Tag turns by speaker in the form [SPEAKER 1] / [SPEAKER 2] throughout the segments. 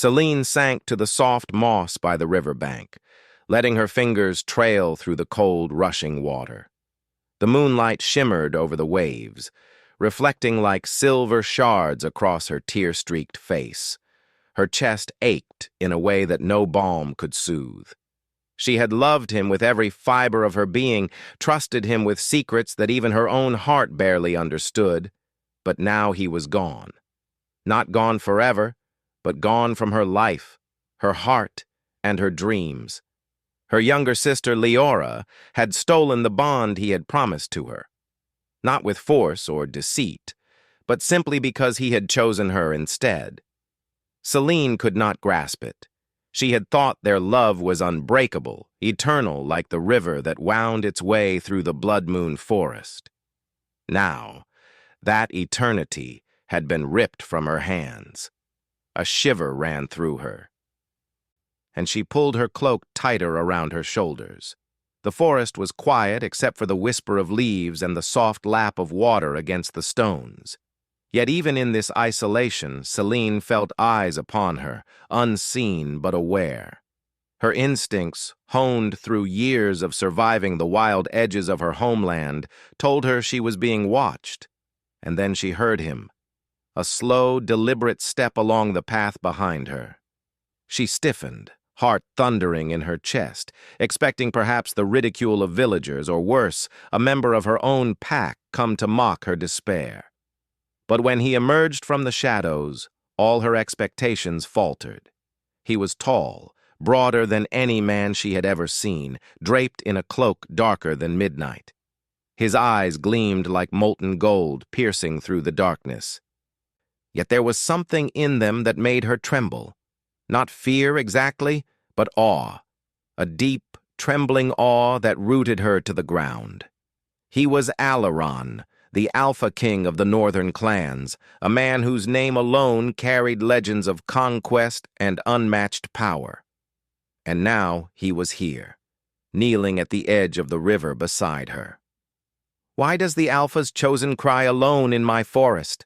[SPEAKER 1] Celine sank to the soft moss by the riverbank, letting her fingers trail through the cold, rushing water. The moonlight shimmered over the waves, reflecting like silver shards across her tear-streaked face. Her chest ached in a way that no balm could soothe. She had loved him with every fiber of her being, trusted him with secrets that even her own heart barely understood, but now he was gone. Not gone forever, but gone from her life, her heart, and her dreams. Her younger sister, Leora, had stolen the bond he had promised to her. Not with force or deceit, but simply because he had chosen her instead. Celine could not grasp it. She had thought their love was unbreakable, eternal like the river that wound its way through the blood moon forest. Now, that eternity had been ripped from her hands. A shiver ran through her, and she pulled her cloak tighter around her shoulders. The forest was quiet except for the whisper of leaves and the soft lap of water against the stones. Yet even in this isolation, Celine felt eyes upon her, unseen but aware. Her instincts, honed through years of surviving the wild edges of her homeland, told her she was being watched. And then she heard him, a slow, deliberate step along the path behind her. She stiffened, heart thundering in her chest, expecting perhaps the ridicule of villagers, or worse, a member of her own pack come to mock her despair. But when he emerged from the shadows, all her expectations faltered. He was tall, broader than any man she had ever seen, draped in a cloak darker than midnight. His eyes gleamed like molten gold, piercing through the darkness. Yet there was something in them that made her tremble. Not fear exactly, but awe. A deep, trembling awe that rooted her to the ground. He was Alaron, the Alpha King of the northern clans, a man whose name alone carried legends of conquest and unmatched power. And now he was here, kneeling at the edge of the river beside her. "Why does the Alpha's chosen cry alone in my forest?"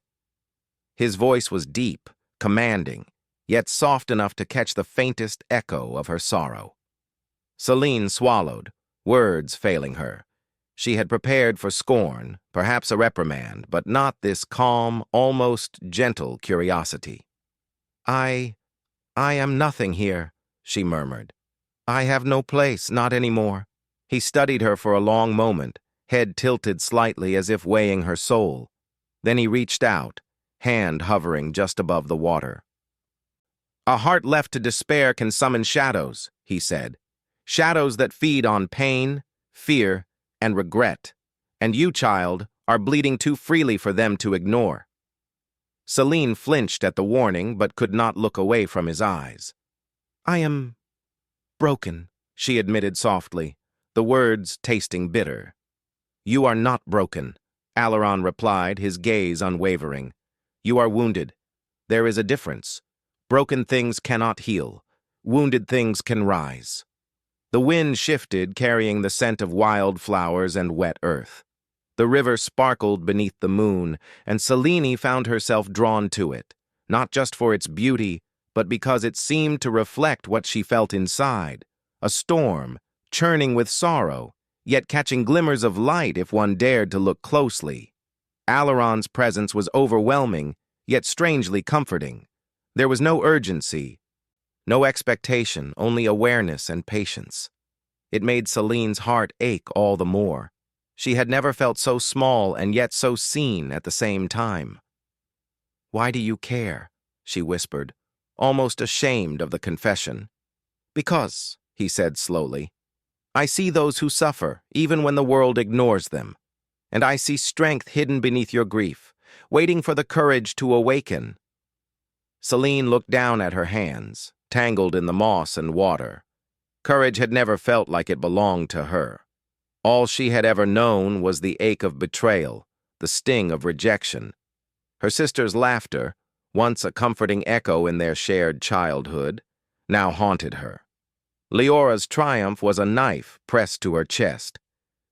[SPEAKER 1] His voice was deep, commanding, yet soft enough to catch the faintest echo of her sorrow. Celine swallowed, words failing her. She had prepared for scorn, perhaps a reprimand, but not this calm, almost gentle curiosity. I am nothing here," she murmured. "I have no place, not anymore." He studied her for a long moment, head tilted slightly as if weighing her soul. Then he reached out, hand hovering just above the water. "A heart left to despair can summon shadows," he said. "Shadows that feed on pain, fear, and regret. And you, child, are bleeding too freely for them to ignore." Celine flinched at the warning, but could not look away from his eyes. "I am broken," she admitted softly, the words tasting bitter. "You are not broken," Alaron replied, his gaze unwavering. "You are wounded. There is a difference. Broken things cannot heal. Wounded things can rise." The wind shifted, carrying the scent of wild flowers and wet earth. The river sparkled beneath the moon, and Celine found herself drawn to it, not just for its beauty, but because it seemed to reflect what she felt inside, a storm, churning with sorrow, yet catching glimmers of light if one dared to look closely. Alaron's presence was overwhelming, yet strangely comforting. There was no urgency, no expectation, only awareness and patience. It made Celine's heart ache all the more. She had never felt so small and yet so seen at the same time. "Why do you care?" she whispered, almost ashamed of the confession. "Because," he said slowly, "I see those who suffer, even when the world ignores them. And I see strength hidden beneath your grief, waiting for the courage to awaken." Celine looked down at her hands, tangled in the moss and water. Courage had never felt like it belonged to her. All she had ever known was the ache of betrayal, the sting of rejection. Her sister's laughter, once a comforting echo in their shared childhood, now haunted her. Leora's triumph was a knife pressed to her chest.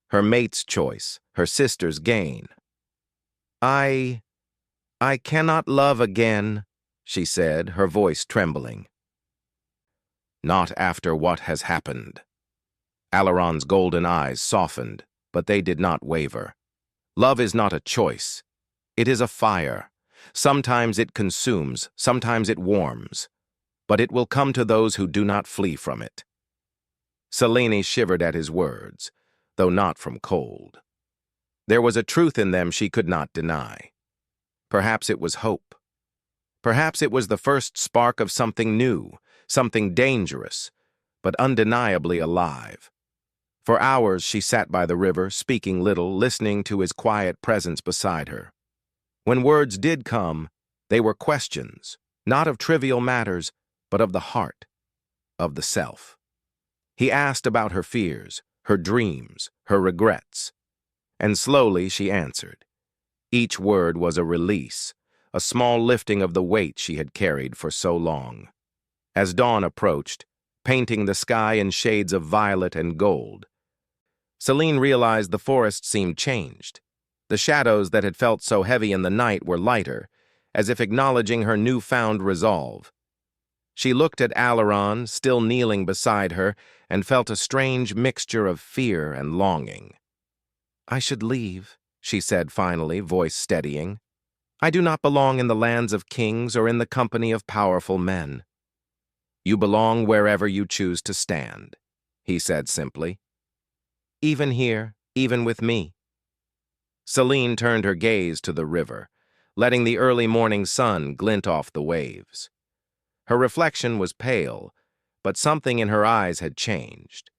[SPEAKER 1] Her mate's choice, her sister's gain. I cannot love again," she said, her voice trembling. Not after what has happened. Alaron's golden eyes softened, but they did not waver. Love is not a choice. It is a fire. Sometimes it consumes, sometimes it warms, but it will come to those who do not flee from it. Selene shivered at his words, though not from cold. There was a truth in them she could not deny. Perhaps it was hope. Perhaps it was the first spark of something new, something dangerous, but undeniably alive. For hours she sat by the river, speaking little, listening to his quiet presence beside her. When words did come, they were questions, not of trivial matters, but of the heart, of the self. He asked about her fears, her dreams, her regrets, and slowly she answered. Each word was a release, a small lifting of the weight she had carried for so long. As dawn approached, painting the sky in shades of violet and gold, Selene realized the forest seemed changed. The shadows that had felt so heavy in the night were lighter, as if acknowledging her newfound resolve. She looked at Alaron, still kneeling beside her, and felt a strange mixture of fear and longing. "I should leave," she said finally, voice steadying. "I do not belong in the lands of kings or in the company of powerful men." "You belong wherever you choose to stand," he said simply. "Even here, even with me." Selene turned her gaze to the river, letting the early morning sun glint off the waves. Her reflection was pale, but something in her eyes had changed,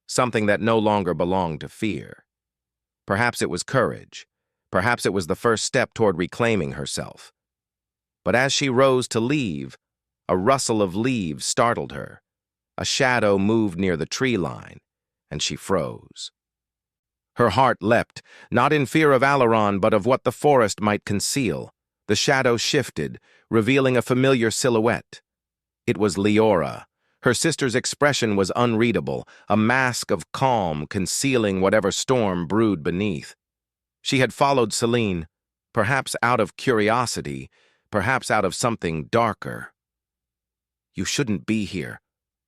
[SPEAKER 1] something that no longer belonged to fear. Perhaps it was courage. Perhaps it was the first step toward reclaiming herself. But as she rose to leave, a rustle of leaves startled her. A shadow moved near the tree line, and she froze. Her heart leapt, not in fear of Alaron, but of what the forest might conceal. The shadow shifted, revealing a familiar silhouette. It was Leora. Her sister's expression was unreadable, a mask of calm concealing whatever storm brewed beneath. She had followed Selene, perhaps out of curiosity, perhaps out of something darker. "You shouldn't be here,"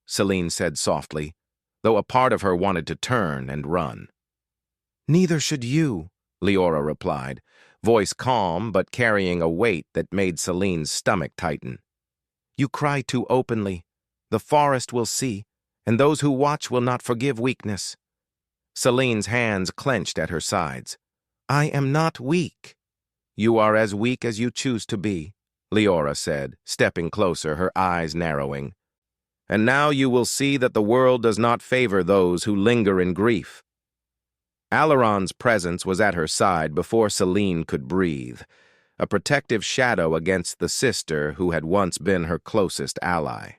[SPEAKER 1] Selene said softly, though a part of her wanted to turn and run. "Neither should you," Leora replied, voice calm but carrying a weight that made Selene's stomach tighten. "You cry too openly. The forest will see, and those who watch will not forgive weakness." Selene's hands clenched at her sides. "I am not weak." "You are as weak as you choose to be," Leora said, stepping closer, her eyes narrowing. "And now you will see that the world does not favor those who linger in grief." Alaron's presence was at her side before Selene could breathe, a protective shadow against the sister who had once been her closest ally.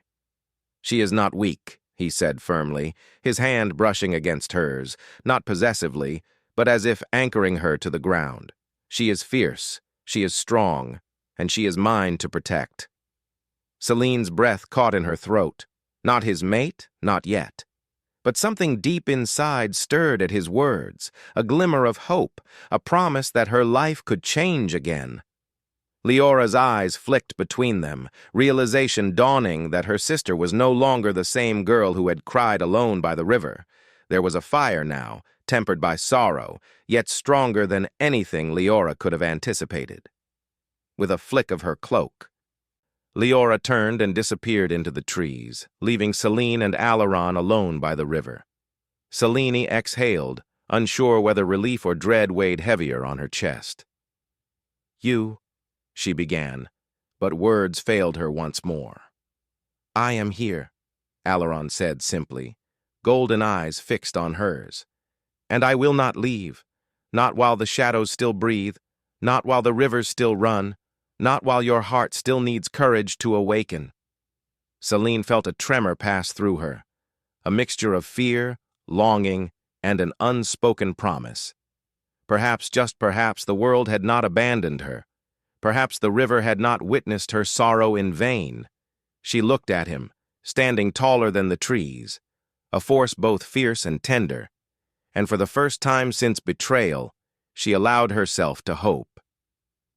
[SPEAKER 1] "She is not weak," he said firmly, his hand brushing against hers, not possessively, but as if anchoring her to the ground. "She is fierce, she is strong, and she is mine to protect." Selene's breath caught in her throat. Not his mate, not yet. But something deep inside stirred at his words, a glimmer of hope, a promise that her life could change again. Leora's eyes flicked between them, realization dawning that her sister was no longer the same girl who had cried alone by the river. There was a fire now, tempered by sorrow, yet stronger than anything Leora could have anticipated. With a flick of her cloak, Leora turned and disappeared into the trees, leaving Selene and Alaron alone by the river. Selene exhaled, unsure whether relief or dread weighed heavier on her chest. "You," she began, but words failed her once more. "I am here," Alaron said simply, golden eyes fixed on hers. "And I will not leave, not while the shadows still breathe, not while the rivers still run, not while your heart still needs courage to awaken." Selene felt a tremor pass through her, a mixture of fear, longing, and an unspoken promise. Perhaps, just perhaps, the world had not abandoned her. Perhaps the river had not witnessed her sorrow in vain. She looked at him, standing taller than the trees, a force both fierce and tender, and for the first time since betrayal, she allowed herself to hope.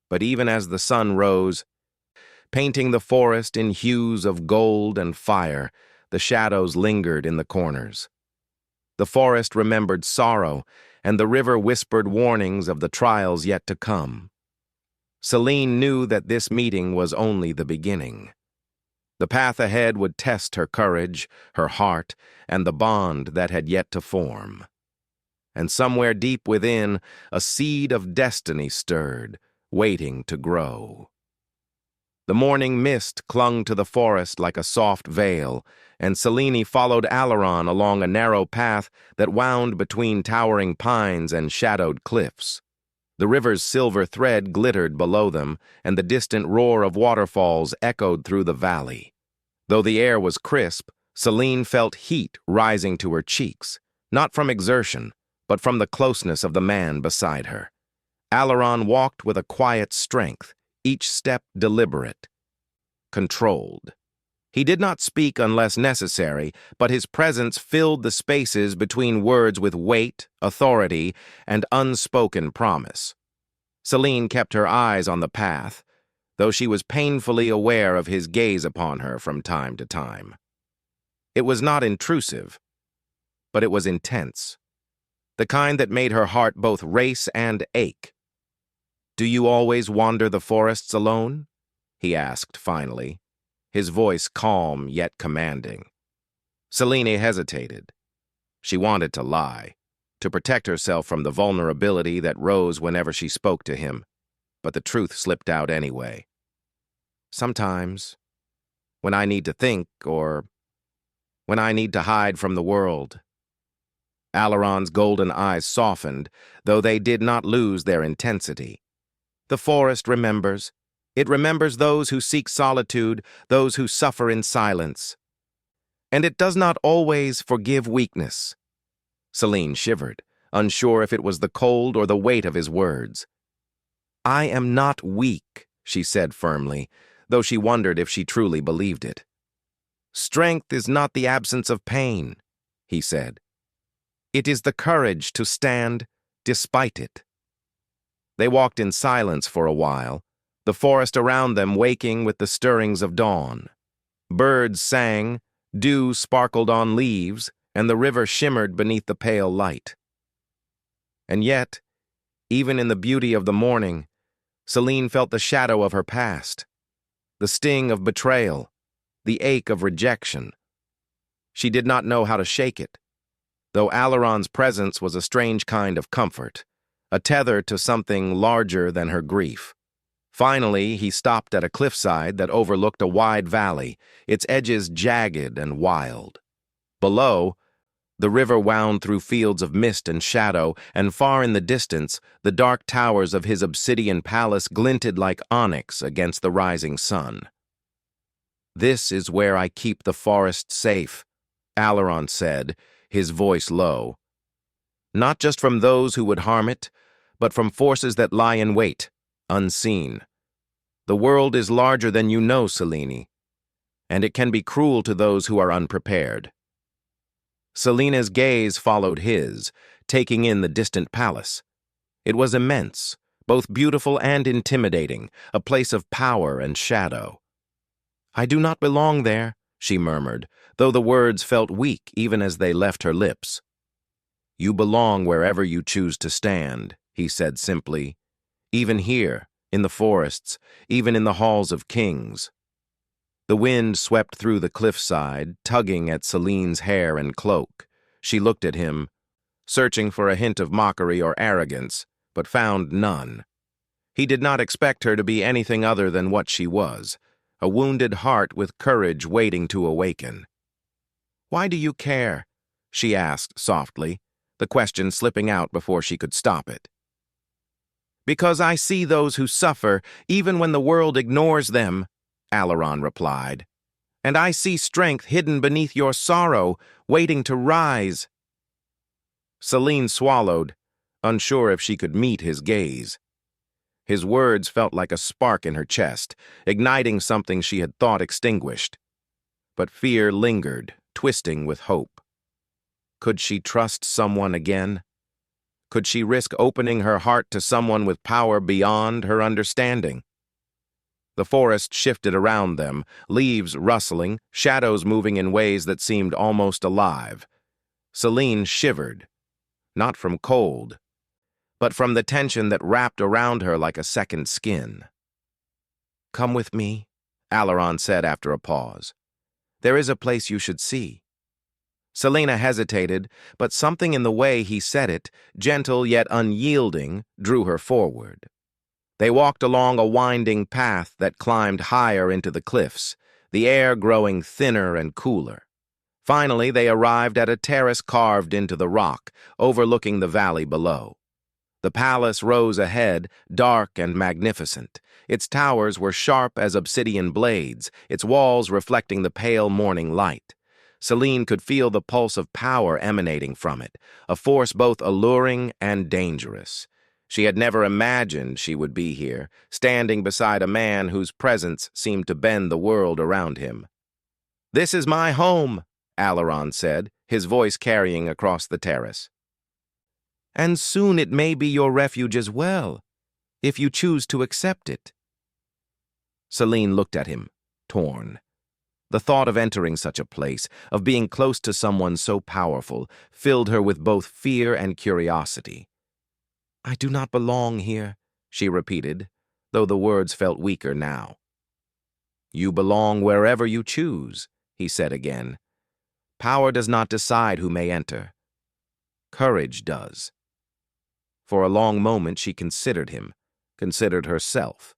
[SPEAKER 1] But even as the sun rose, painting the forest in hues of gold and fire, the shadows lingered in the corners. The forest remembered sorrow, and the river whispered warnings of the trials yet to come. Celine knew that this meeting was only the beginning. The path ahead would test her courage, her heart, and the bond that had yet to form. And somewhere deep within, a seed of destiny stirred, waiting to grow. The morning mist clung to the forest like a soft veil, and Celine followed Alaron along a narrow path that wound between towering pines and shadowed cliffs. The river's silver thread glittered below them, and the distant roar of waterfalls echoed through the valley. Though the air was crisp, Celine felt heat rising to her cheeks, not from exertion, but from the closeness of the man beside her. Alaron walked with a quiet strength, each step deliberate, controlled. He did not speak unless necessary, but his presence filled the spaces between words with weight, authority, and unspoken promise. Celine kept her eyes on the path, though she was painfully aware of his gaze upon her from time to time. It was not intrusive, but it was intense, the kind that made her heart both race and ache. "Do you always wander the forests alone?" he asked finally, his voice calm yet commanding. Celine hesitated. She wanted to lie, to protect herself from the vulnerability that rose whenever she spoke to him, but the truth slipped out anyway. "Sometimes, when I need to think, or when I need to hide from the world." Alaron's golden eyes softened, though they did not lose their intensity. "The forest remembers. It remembers those who seek solitude, those who suffer in silence. And it does not always forgive weakness." Celine shivered, unsure if it was the cold or the weight of his words. "I am not weak," she said firmly, though she wondered if she truly believed it. "Strength is not the absence of pain," he said. "It is the courage to stand despite it." They walked in silence for a while, the forest around them waking with the stirrings of dawn. Birds sang, dew sparkled on leaves, and the river shimmered beneath the pale light. And yet, even in the beauty of the morning, Celine felt the shadow of her past, the sting of betrayal, the ache of rejection. She did not know how to shake it, though Alaron's presence was a strange kind of comfort, a tether to something larger than her grief. Finally, he stopped at a cliffside that overlooked a wide valley, its edges jagged and wild. Below, the river wound through fields of mist and shadow, and far in the distance, the dark towers of his obsidian palace glinted like onyx against the rising sun. "This is where I keep the forest safe," Alaron said, his voice low. "Not just from those who would harm it, but from forces that lie in wait, unseen. The world is larger than you know, Celine, and it can be cruel to those who are unprepared." Selena's gaze followed his, taking in the distant palace. It was immense, both beautiful and intimidating, a place of power and shadow. "I do not belong there," she murmured, though the words felt weak even as they left her lips. "You belong wherever you choose to stand," he said simply. "Even here, in the forests, even in the halls of kings." The wind swept through the cliffside, tugging at Celine's hair and cloak. She looked at him, searching for a hint of mockery or arrogance, but found none. He did not expect her to be anything other than what she was, a wounded heart with courage waiting to awaken. "Why do you care?" she asked softly, the question slipping out before she could stop it. "Because I see those who suffer, even when the world ignores them," Alaron replied. "And I see strength hidden beneath your sorrow, waiting to rise." Celine swallowed, unsure if she could meet his gaze. His words felt like a spark in her chest, igniting something she had thought extinguished. But fear lingered, twisting with hope. Could she trust someone again? Could she risk opening her heart to someone with power beyond her understanding? The forest shifted around them, leaves rustling, shadows moving in ways that seemed almost alive. Celine shivered, not from cold, but from the tension that wrapped around her like a second skin. "Come with me," Alaron said after a pause. "There is a place you should see." Selena hesitated, but something in the way he said it, gentle yet unyielding, drew her forward. They walked along a winding path that climbed higher into the cliffs, the air growing thinner and cooler. Finally, they arrived at a terrace carved into the rock, overlooking the valley below. The palace rose ahead, dark and magnificent. Its towers were sharp as obsidian blades, its walls reflecting the pale morning light. Celine could feel the pulse of power emanating from it, a force both alluring and dangerous. She had never imagined she would be here, standing beside a man whose presence seemed to bend the world around him. "This is my home," Alaron said, his voice carrying across the terrace. "And soon it may be your refuge as well, if you choose to accept it." Celine looked at him, torn. The thought of entering such a place, of being close to someone so powerful, filled her with both fear and curiosity. "I do not belong here," she repeated, though the words felt weaker now. "You belong wherever you choose," he said again. "Power does not decide who may enter. Courage does." For a long moment she considered him, considered herself.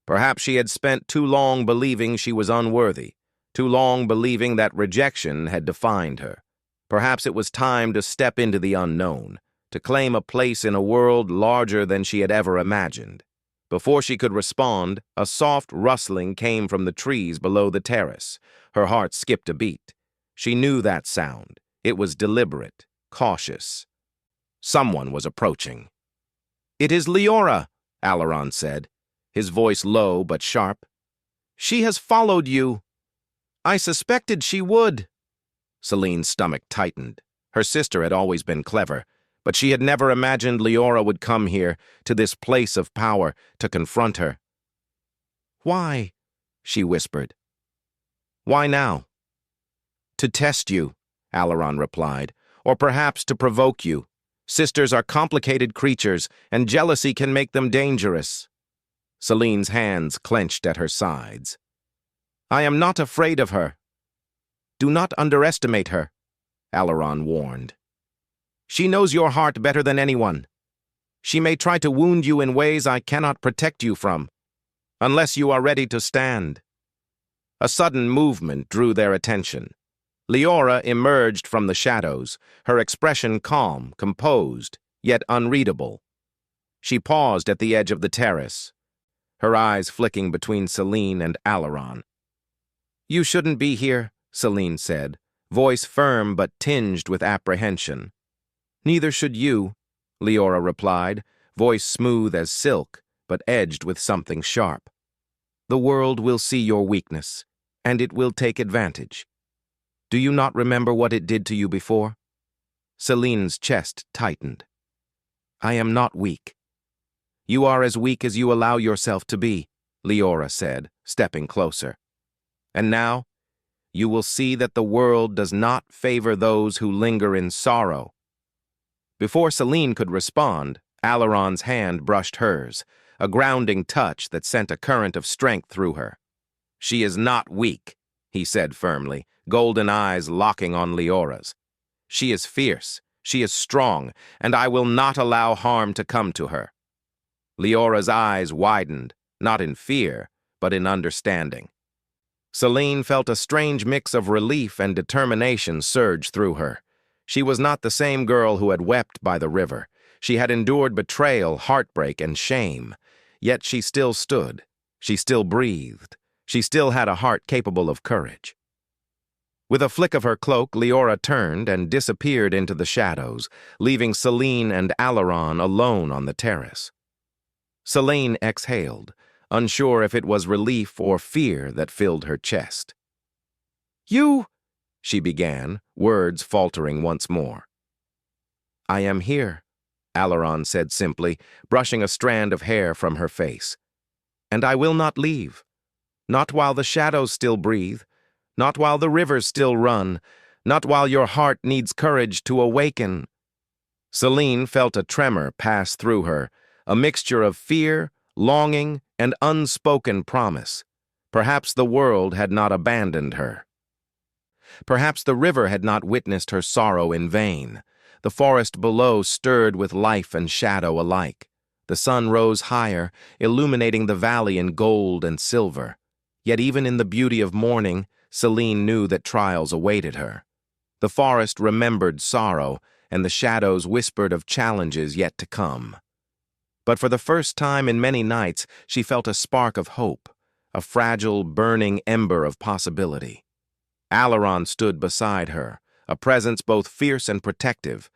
[SPEAKER 1] Perhaps she had spent too long believing she was unworthy, too long believing that rejection had defined her. Perhaps it was time to step into the unknown, to claim a place in a world larger than she had ever imagined. Before she could respond, a soft rustling came from the trees below the terrace. Her heart skipped a beat. She knew that sound. It was deliberate, cautious. Someone was approaching. "It is Leora," Alaron said, his voice low but sharp. "She has followed you. I suspected she would." Celine's stomach tightened. Her sister had always been clever, but she had never imagined Leora would come here, to this place of power, to confront her. "Why?" she whispered. "Why now?" "To test you," Alaron replied, "or perhaps to provoke you. Sisters are complicated creatures, and jealousy can make them dangerous." Celine's hands clenched at her sides. "I am not afraid of her." "Do not underestimate her," Alaron warned. "She knows your heart better than anyone. She may try to wound you in ways I cannot protect you from, unless you are ready to stand." A sudden movement drew their attention. Leora emerged from the shadows, her expression calm, composed, yet unreadable. She paused at the edge of the terrace, her eyes flicking between Celine and Alaron. "You shouldn't be here," Celine said, voice firm but tinged with apprehension. "Neither should you," Leora replied, voice smooth as silk, but edged with something sharp. "The world will see your weakness, and it will take advantage. Do you not remember what it did to you before?" Celine's chest tightened. "I am not weak." "You are as weak as you allow yourself to be," Leora said, stepping closer. "And now, you will see that the world does not favor those who linger in sorrow." Before Celine could respond, Alaron's hand brushed hers, a grounding touch that sent a current of strength through her. "She is not weak," he said firmly, golden eyes locking on Leora's. "She is fierce, she is strong, and I will not allow harm to come to her." Leora's eyes widened, not in fear, but in understanding. Celine felt a strange mix of relief and determination surge through her. She was not the same girl who had wept by the river. She had endured betrayal, heartbreak, and shame. Yet she still stood. She still breathed. She still had a heart capable of courage. With a flick of her cloak, Leora turned and disappeared into the shadows, leaving Celine and Alaron alone on the terrace. Celine exhaled, unsure if it was relief or fear that filled her chest. "You," she began, words faltering once more. "I am here," Alaron said simply, brushing a strand of hair from her face. "And I will not leave. Not while the shadows still breathe, not while the rivers still run, not while your heart needs courage to awaken. Celine felt a tremor pass through her, a mixture of fear, longing, and unspoken promise. Perhaps the world had not abandoned her. Perhaps the river had not witnessed her sorrow in vain. The forest below stirred with life and shadow alike. The sun rose higher, illuminating the valley in gold and silver. Yet even in the beauty of morning, Celine knew that trials awaited her. The forest remembered sorrow, and the shadows whispered of challenges yet to come. But for the first time in many nights, she felt a spark of hope, a fragile, burning ember of possibility. Alaron stood beside her, a presence both fierce and protective.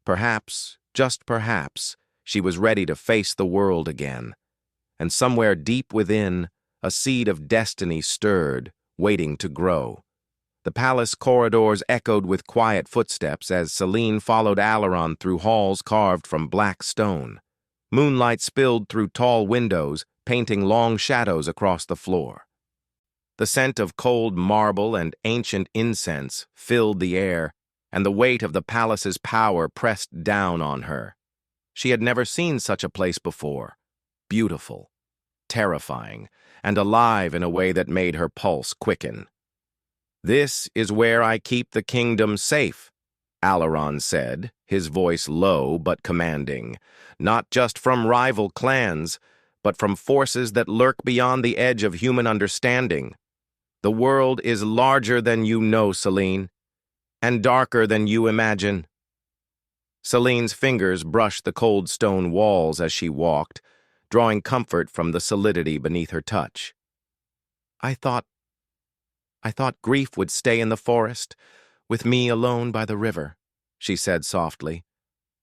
[SPEAKER 1] Perhaps, just perhaps, she was ready to face the world again. And somewhere deep within, a seed of destiny stirred, waiting to grow. The palace corridors echoed with quiet footsteps as Celine followed Alaron through halls carved from black stone. Moonlight spilled through tall windows, painting long shadows across the floor. The scent of cold marble and ancient incense filled the air, and the weight of the palace's power pressed down on her. She had never seen such a place before. Beautiful, terrifying, and alive in a way that made her pulse quicken. "This is where I keep the kingdom safe," Alaron said, his voice low but commanding, "not just from rival clans, but from forces that lurk beyond the edge of human understanding. The world is larger than you know, Celine, and darker than you imagine." Celine's fingers brushed the cold stone walls as she walked, drawing comfort from the solidity beneath her touch. I thought grief would stay in the forest, with me alone by the river," she said softly.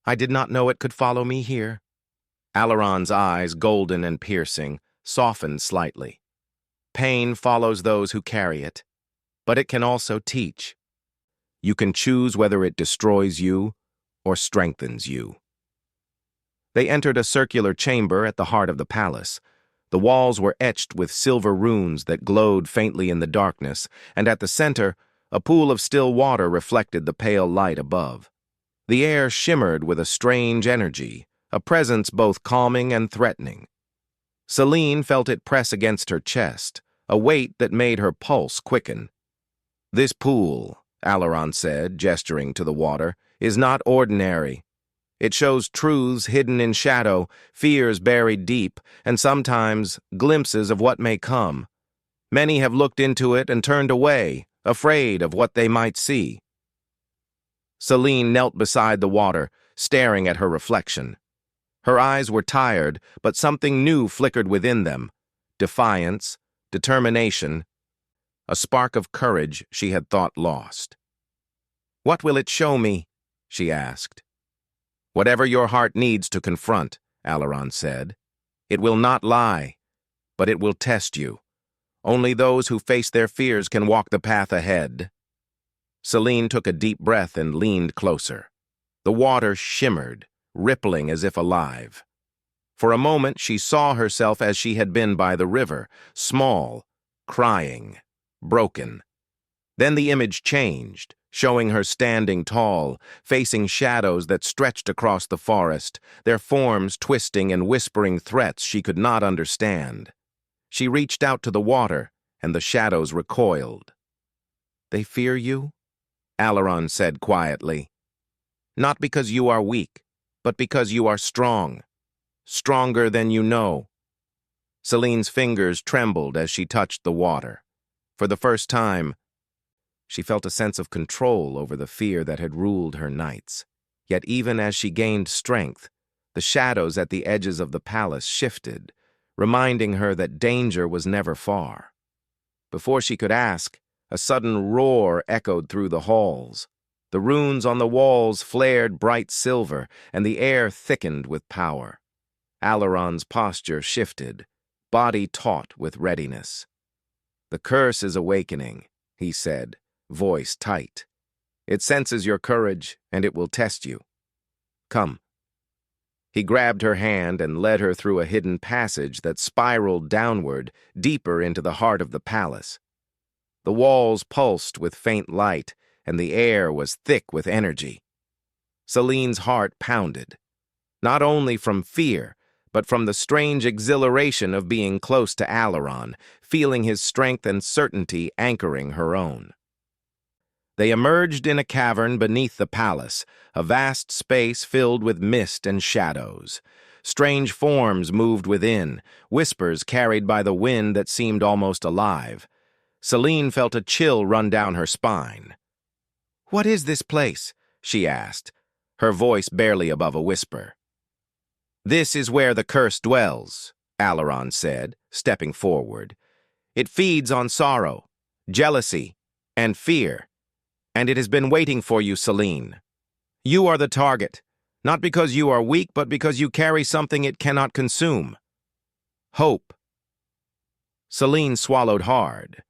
[SPEAKER 1] "I did not know it could follow me here." Alaron's eyes, golden and piercing, softened slightly. "Pain follows those who carry it, but it can also teach. You can choose whether it destroys you or strengthens you." They entered a circular chamber at the heart of the palace. The walls were etched with silver runes that glowed faintly in the darkness, and at the center, a pool of still water reflected the pale light above. The air shimmered with a strange energy, a presence both calming and threatening. Celine felt it press against her chest, a weight that made her pulse quicken. "This pool," Alaron said, gesturing to the water, "is not ordinary. It shows truths hidden in shadow, fears buried deep, and sometimes glimpses of what may come. Many have looked into it and turned away, afraid of what they might see." Celine knelt beside the water, staring at her reflection. Her eyes were tired, but something new flickered within them. Defiance, determination, a spark of courage she had thought lost. "What will it show me?" she asked. "Whatever your heart needs to confront," Alaron said. "It will not lie, but it will test you. Only those who face their fears can walk the path ahead." Celine took a deep breath and leaned closer. The water shimmered, rippling as if alive. For a moment she saw herself as she had been by the river, small, crying, broken. Then the image changed, showing her standing tall, facing shadows that stretched across the forest, their forms twisting and whispering threats she could not understand. She reached out to the water, and the shadows recoiled. "They fear you?" Alaron said quietly. "Not because you are weak, but because you are strong. Stronger than you know." Celine's fingers trembled as she touched the water. For the first time, she felt a sense of control over the fear that had ruled her nights. Yet even as she gained strength, the shadows at the edges of the palace shifted, reminding her that danger was never far. Before she could ask, a sudden roar echoed through the halls. The runes on the walls flared bright silver, and the air thickened with power. Alaron's posture shifted, body taut with readiness. "The curse is awakening," he said, voice tight. "It senses your courage, and it will test you. Come." He grabbed her hand and led her through a hidden passage that spiraled downward, deeper into the heart of the palace. The walls pulsed with faint light, and the air was thick with energy. Celine's heart pounded, not only from fear, but from the strange exhilaration of being close to Alaron, feeling his strength and certainty anchoring her own. They emerged in a cavern beneath the palace, a vast space filled with mist and shadows. Strange forms moved within, whispers carried by the wind that seemed almost alive. Celine felt a chill run down her spine. "What is this place?" she asked, her voice barely above a whisper. "This is where the curse dwells," Alaron said, stepping forward. "It feeds on sorrow, jealousy, and fear, and it has been waiting for you, Celine. You are the target, not because you are weak, but because you carry something it cannot consume. Hope." Celine swallowed hard.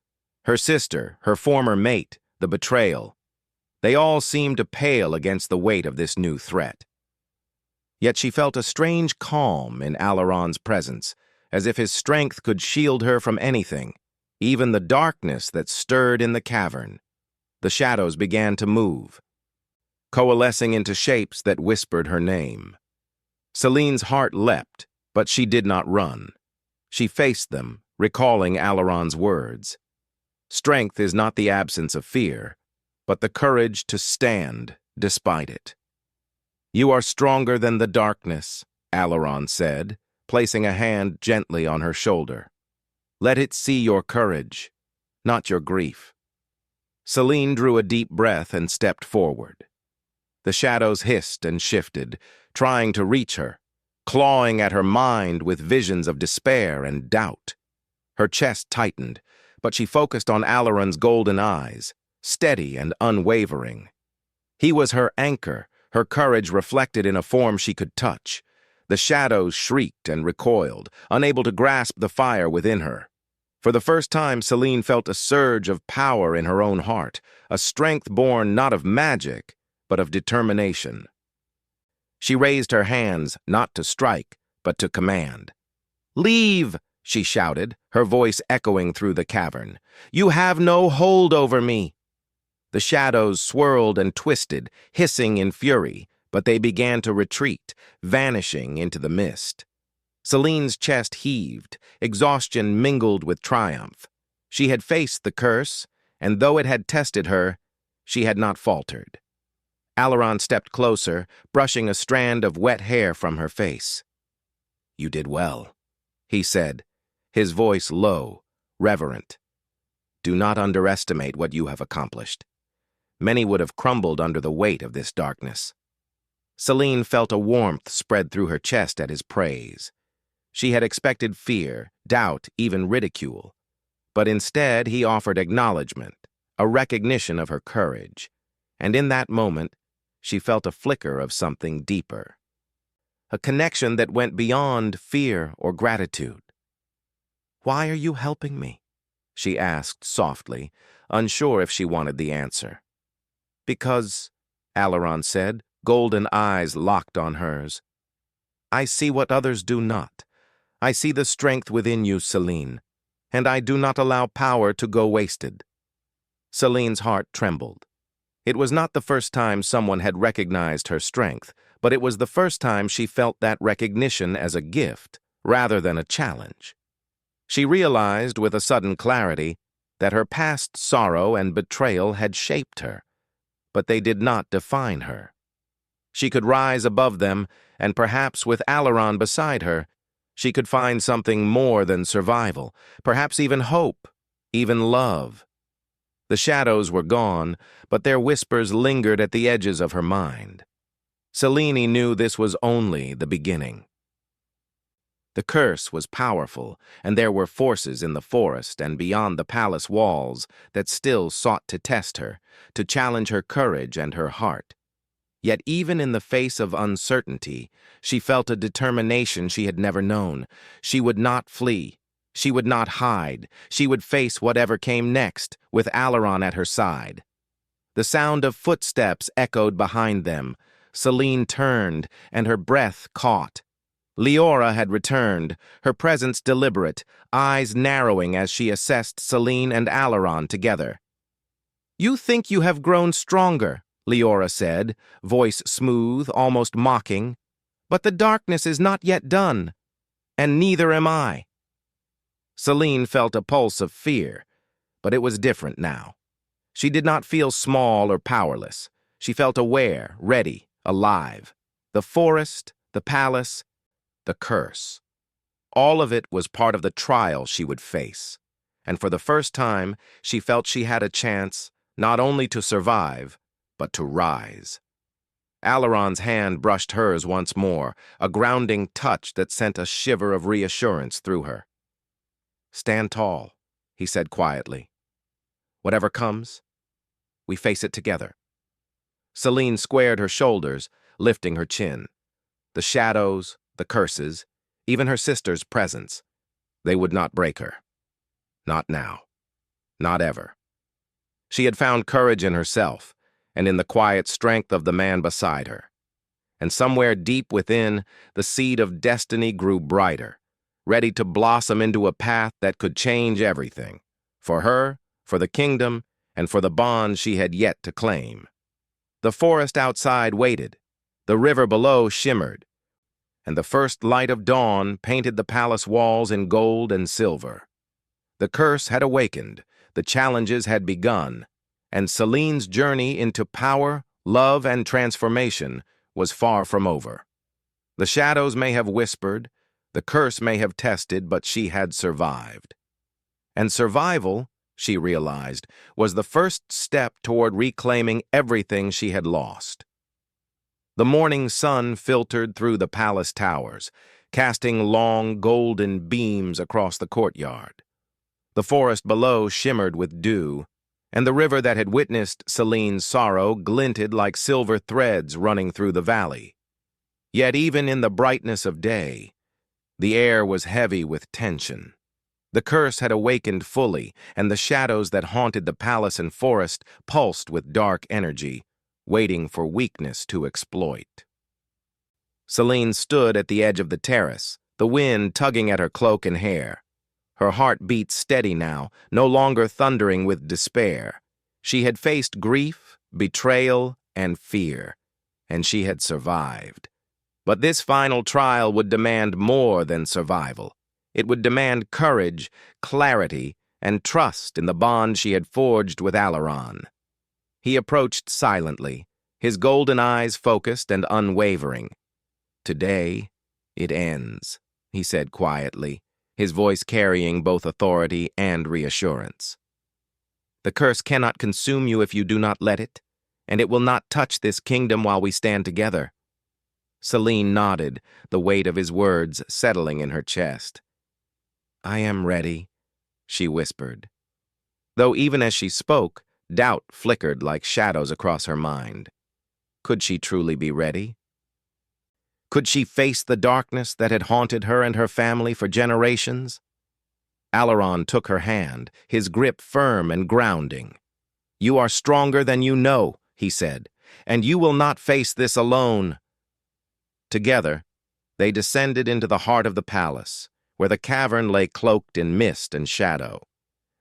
[SPEAKER 1] Her sister, her former mate, the betrayal. They all seemed to pale against the weight of this new threat. Yet she felt a strange calm in Alaron's presence, as if his strength could shield her from anything, even the darkness that stirred in the cavern. The shadows began to move, coalescing into shapes that whispered her name. Celine's heart leapt, but she did not run. She faced them, recalling Alaron's words. Strength is not the absence of fear, but the courage to stand despite it. "You are stronger than the darkness," Alaron said, placing a hand gently on her shoulder. "Let it see your courage, not your grief." Celine drew a deep breath and stepped forward. The shadows hissed and shifted, trying to reach her, clawing at her mind with visions of despair and doubt. Her chest tightened, but she focused on Alaron's golden eyes, steady and unwavering. He was her anchor, her courage reflected in a form she could touch. The shadows shrieked and recoiled, unable to grasp the fire within her. For the first time, Celine felt a surge of power in her own heart, a strength born not of magic, but of determination. She raised her hands, not to strike, but to command. "Leave!" she shouted, her voice echoing through the cavern. "You have no hold over me!" The shadows swirled and twisted, hissing in fury, but they began to retreat, vanishing into the mist. Celine's chest heaved, exhaustion mingled with triumph. She had faced the curse, and though it had tested her, she had not faltered. Alaron stepped closer, brushing a strand of wet hair from her face. "You did well," he said, his voice low, reverent. "Do not underestimate what you have accomplished. Many would have crumbled under the weight of this darkness." Celine felt a warmth spread through her chest at his praise. She had expected fear, doubt, even ridicule. But instead he offered acknowledgement, a recognition of her courage. And in that moment, she felt a flicker of something deeper. A connection that went beyond fear or gratitude. "Why are you helping me?" she asked softly, unsure if she wanted the answer. "Because," Alaron said, golden eyes locked on hers. "I see what others do not. I see the strength within you, Celine, and I do not allow power to go wasted." Celine's heart trembled. It was not the first time someone had recognized her strength, but it was the first time she felt that recognition as a gift rather than a challenge. She realized with a sudden clarity that her past sorrow and betrayal had shaped her, but they did not define her. She could rise above them, and perhaps with Alaron beside her, she could find something more than survival, perhaps even hope, even love. The shadows were gone, but their whispers lingered at the edges of her mind. Celine knew this was only the beginning. The curse was powerful, and there were forces in the forest and beyond the palace walls that still sought to test her, to challenge her courage and her heart. Yet even in the face of uncertainty, she felt a determination she had never known. She would not flee. She would not hide. She would face whatever came next, with Alaron at her side. The sound of footsteps echoed behind them, Selene turned, and her breath caught. Leora had returned, her presence deliberate, eyes narrowing as she assessed Selene and Alaron together. "You think you have grown stronger," Leora said, voice smooth, almost mocking. "But the darkness is not yet done, and neither am I." Selene felt a pulse of fear, but it was different now. She did not feel small or powerless. She felt aware, ready, alive. The forest, the palace, the curse. All of it was part of the trial she would face. And for the first time, she felt she had a chance not only to survive, but to rise. Alaron's hand brushed hers once more, a grounding touch that sent a shiver of reassurance through her. "Stand tall," he said quietly. "Whatever comes, we face it together." Selene squared her shoulders, lifting her chin. The shadows, the curses, even her sister's presence, they would not break her. Not now. Not ever. She had found courage in herself, and in the quiet strength of the man beside her. And somewhere deep within, the seed of destiny grew brighter, ready to blossom into a path that could change everything. For her, for the kingdom, and for the bond she had yet to claim. The forest outside waited. The river below shimmered, and the first light of dawn painted the palace walls in gold and silver. The curse had awakened, the challenges had begun, and Selene's journey into power, love, and transformation was far from over. The shadows may have whispered, the curse may have tested, but she had survived. And survival, she realized, was the first step toward reclaiming everything she had lost. The morning sun filtered through the palace towers, casting long, golden beams across the courtyard. The forest below shimmered with dew, and the river that had witnessed Selene's sorrow glinted like silver threads running through the valley. Yet even in the brightness of day, the air was heavy with tension. The curse had awakened fully, and the shadows that haunted the palace and forest pulsed with dark energy, waiting for weakness to exploit. Selene stood at the edge of the terrace, the wind tugging at her cloak and hair. Her heart beat steady now, no longer thundering with despair. She had faced grief, betrayal, and fear, and she had survived. But this final trial would demand more than survival. It would demand courage, clarity, and trust in the bond she had forged with Alaron. He approached silently, his golden eyes focused and unwavering. "Today, it ends," he said quietly, his voice carrying both authority and reassurance. "The curse cannot consume you if you do not let it, and it will not touch this kingdom while we stand together." Selene nodded, the weight of his words settling in her chest. "I am ready," she whispered. Though even as she spoke, doubt flickered like shadows across her mind. Could she truly be ready? Could she face the darkness that had haunted her and her family for generations? Alaron took her hand, his grip firm and grounding. "You are stronger than you know," he said, "and you will not face this alone." Together, they descended into the heart of the palace, where the cavern lay cloaked in mist and shadow.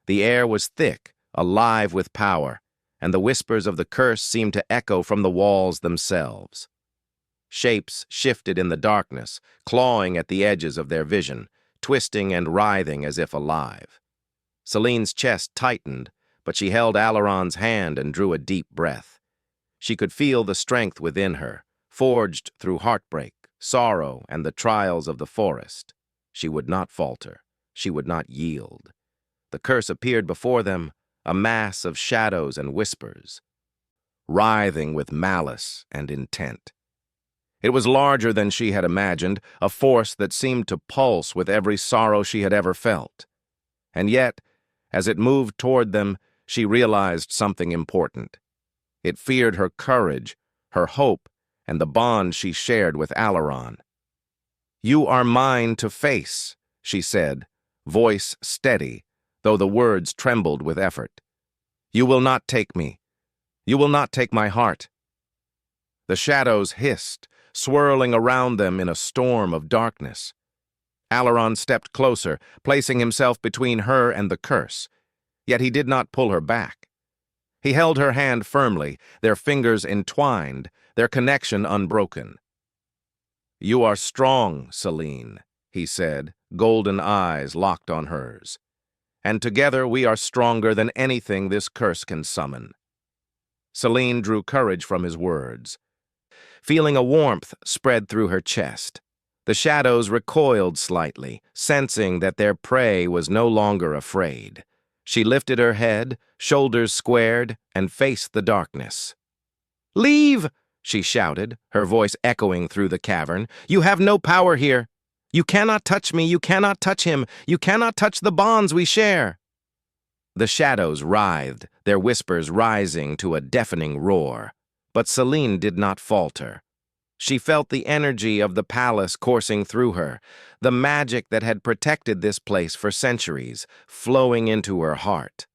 [SPEAKER 1] The air was thick, alive with power, and the whispers of the curse seemed to echo from the walls themselves. Shapes shifted in the darkness, clawing at the edges of their vision, twisting and writhing as if alive. Selene's chest tightened, but she held Alaron's hand and drew a deep breath. She could feel the strength within her, forged through heartbreak, sorrow, and the trials of the forest. She would not falter. She would not yield. The curse appeared before them, a mass of shadows and whispers, writhing with malice and intent. It was larger than she had imagined, a force that seemed to pulse with every sorrow she had ever felt. And yet, as it moved toward them, she realized something important. It feared her courage, her hope, and the bond she shared with Alaron. "You are mine to face," she said, voice steady, though the words trembled with effort. "You will not take me. You will not take my heart." The shadows hissed, swirling around them in a storm of darkness. Alaron stepped closer, placing himself between her and the curse, yet he did not pull her back. He held her hand firmly, their fingers entwined, their connection unbroken. "You are strong, Celine," he said, golden eyes locked on hers. "And together we are stronger than anything this curse can summon." Celine drew courage from his words. Feeling a warmth spread through her chest, the shadows recoiled slightly, sensing that their prey was no longer afraid. She lifted her head, shoulders squared, and faced the darkness. "Leave!" she shouted, her voice echoing through the cavern. "You have no power here. You cannot touch me, you cannot touch him, you cannot touch the bonds we share." The shadows writhed, their whispers rising to a deafening roar. But Celine did not falter. She felt the energy of the palace coursing through her, the magic that had protected this place for centuries, flowing into her heart.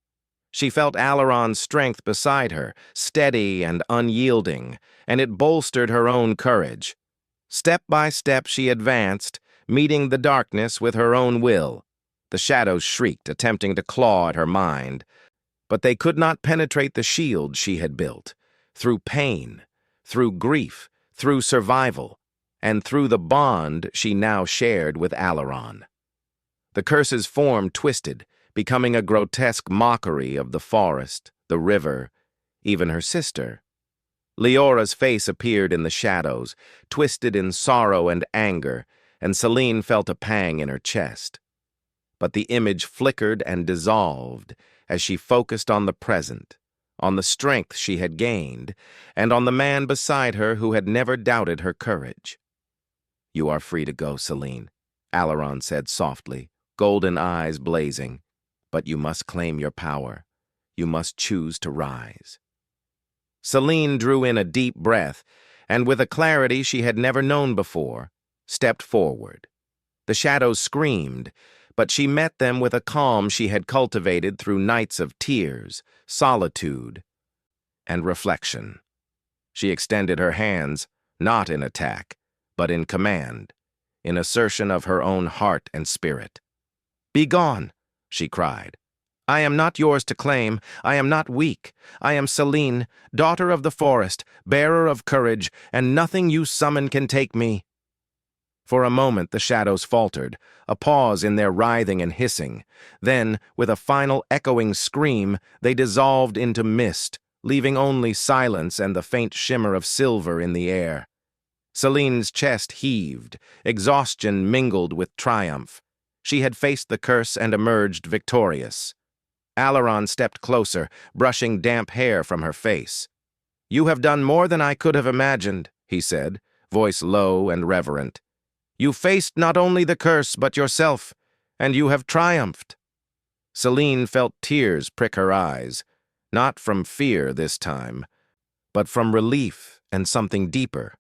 [SPEAKER 1] She felt Alaron's strength beside her, steady and unyielding, and it bolstered her own courage. Step by step she advanced, meeting the darkness with her own will. The shadows shrieked, attempting to claw at her mind, but they could not penetrate the shield she had built. Through pain, through grief, through survival, and through the bond she now shared with Alaron. The curse's form twisted, becoming a grotesque mockery of the forest, the river, even her sister. Leora's face appeared in the shadows, twisted in sorrow and anger, and Celine felt a pang in her chest. But the image flickered and dissolved as she focused on the present, on the strength she had gained, and on the man beside her who had never doubted her courage. "You are free to go, Celine," Alaron said softly, golden eyes blazing. "But you must claim your power. You must choose to rise." Celine drew in a deep breath, and with a clarity she had never known before, stepped forward. The shadows screamed, but she met them with a calm she had cultivated through nights of tears, solitude, and reflection. She extended her hands, not in attack, but in command, in assertion of her own heart and spirit. "Be gone," she cried. "I am not yours to claim. I am not weak. I am Celine, daughter of the forest, bearer of courage, and nothing you summon can take me." For a moment the shadows faltered, a pause in their writhing and hissing. Then, with a final echoing scream, they dissolved into mist, leaving only silence and the faint shimmer of silver in the air. Celine's chest heaved, exhaustion mingled with triumph. She had faced the curse and emerged victorious. Alaron stepped closer, brushing damp hair from her face. "You have done more than I could have imagined," he said, voice low and reverent. "You faced not only the curse but yourself, and you have triumphed." Celine felt tears prick her eyes, not from fear this time, but from relief and something deeper.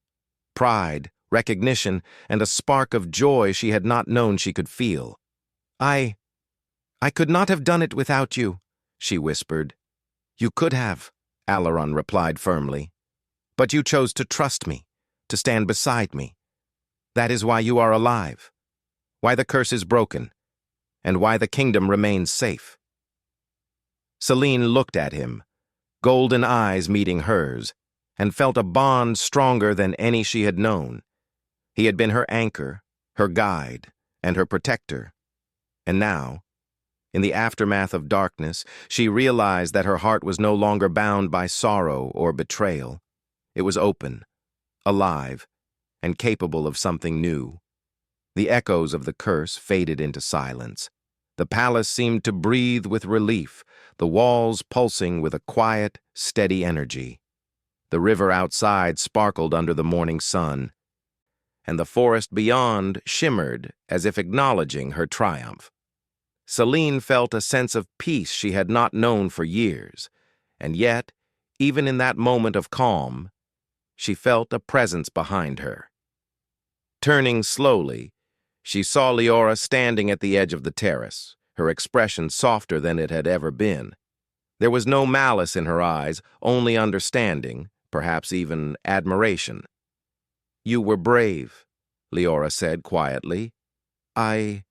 [SPEAKER 1] Pride, recognition, and a spark of joy she had not known she could feel. I could not have done it without you," she whispered. "You could have," Alaron replied firmly. "But you chose to trust me, to stand beside me. That is why you are alive, why the curse is broken, and why the kingdom remains safe." Celine looked at him, golden eyes meeting hers, and felt a bond stronger than any she had known. He had been her anchor, her guide, and her protector. And now, in the aftermath of darkness, she realized that her heart was no longer bound by sorrow or betrayal. It was open, alive, and capable of something new. The echoes of the curse faded into silence. The palace seemed to breathe with relief, the walls pulsing with a quiet, steady energy. The river outside sparkled under the morning sun, and the forest beyond shimmered as if acknowledging her triumph. Celine felt a sense of peace she had not known for years, and yet, even in that moment of calm, she felt a presence behind her. Turning slowly, she saw Leora standing at the edge of the terrace, her expression softer than it had ever been. There was no malice in her eyes, only understanding, perhaps even admiration. "You were brave," Leora said quietly. I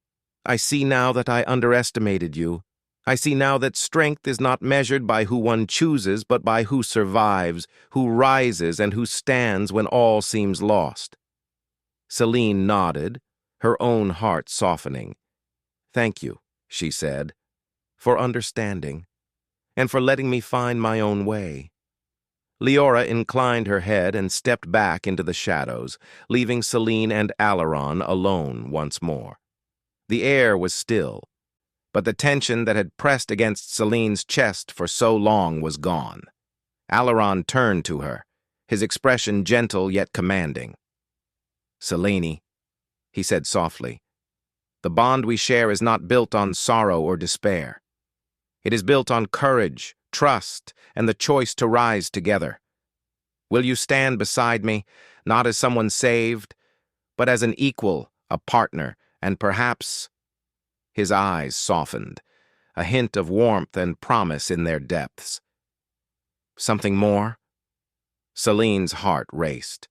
[SPEAKER 1] see now that I underestimated you. I see now that strength is not measured by who one chooses, but by who survives, who rises, and who stands when all seems lost." Celine nodded, her own heart softening. "Thank you," she said, "for understanding, and for letting me find my own way." Leora inclined her head and stepped back into the shadows, leaving Celine and Alaron alone once more. The air was still, but the tension that had pressed against Celine's chest for so long was gone. Alaron turned to her, his expression gentle yet commanding. "Celine," he said softly, "the bond we share is not built on sorrow or despair. It is built on courage, trust, and the choice to rise together. Will you stand beside me, not as someone saved, but as an equal, a partner, and perhaps—" His eyes softened, a hint of warmth and promise in their depths. "Something more?" Celine's heart raced.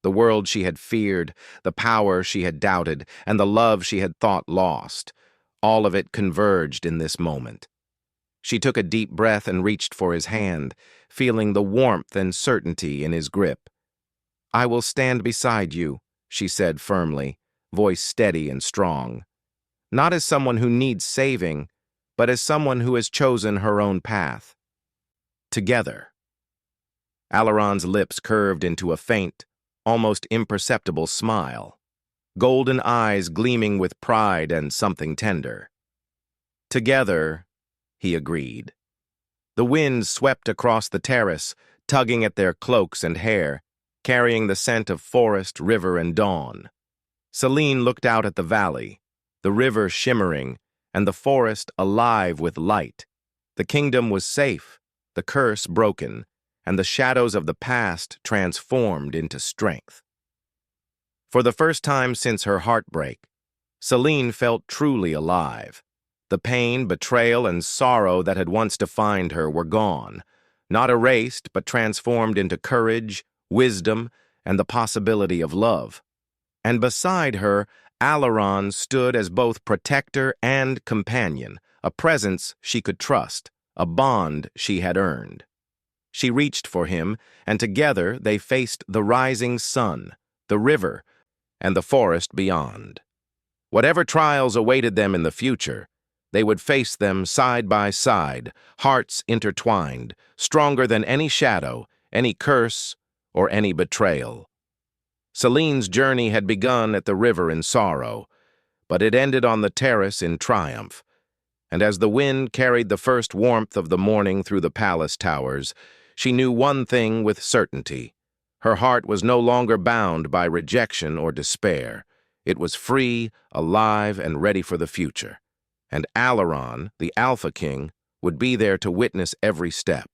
[SPEAKER 1] The world she had feared, the power she had doubted, and the love she had thought lost, all of it converged in this moment. She took a deep breath and reached for his hand, feeling the warmth and certainty in his grip. "I will stand beside you," she said firmly, voice steady and strong. "Not as someone who needs saving, but as someone who has chosen her own path. Together." Alaron's lips curved into a faint, almost imperceptible smile, golden eyes gleaming with pride and something tender. "Together," he agreed. The wind swept across the terrace, tugging at their cloaks and hair, carrying the scent of forest, river, and dawn. Celine looked out at the valley, the river shimmering, and the forest alive with light. The kingdom was safe, the curse broken, and the shadows of the past transformed into strength. For the first time since her heartbreak, Celine felt truly alive. The pain, betrayal, and sorrow that had once defined her were gone, not erased but transformed into courage, wisdom, and the possibility of love. And beside her, Alaron stood as both protector and companion, a presence she could trust, a bond she had earned. She reached for him, and together they faced the rising sun, the river, and the forest beyond. Whatever trials awaited them in the future, they would face them side by side, hearts intertwined, stronger than any shadow, any curse, or any betrayal. Celine's journey had begun at the river in sorrow, but it ended on the terrace in triumph. And as the wind carried the first warmth of the morning through the palace towers, she knew one thing with certainty. Her heart was no longer bound by rejection or despair. It was free, alive, and ready for the future. And Alaron, the Alpha King, would be there to witness every step.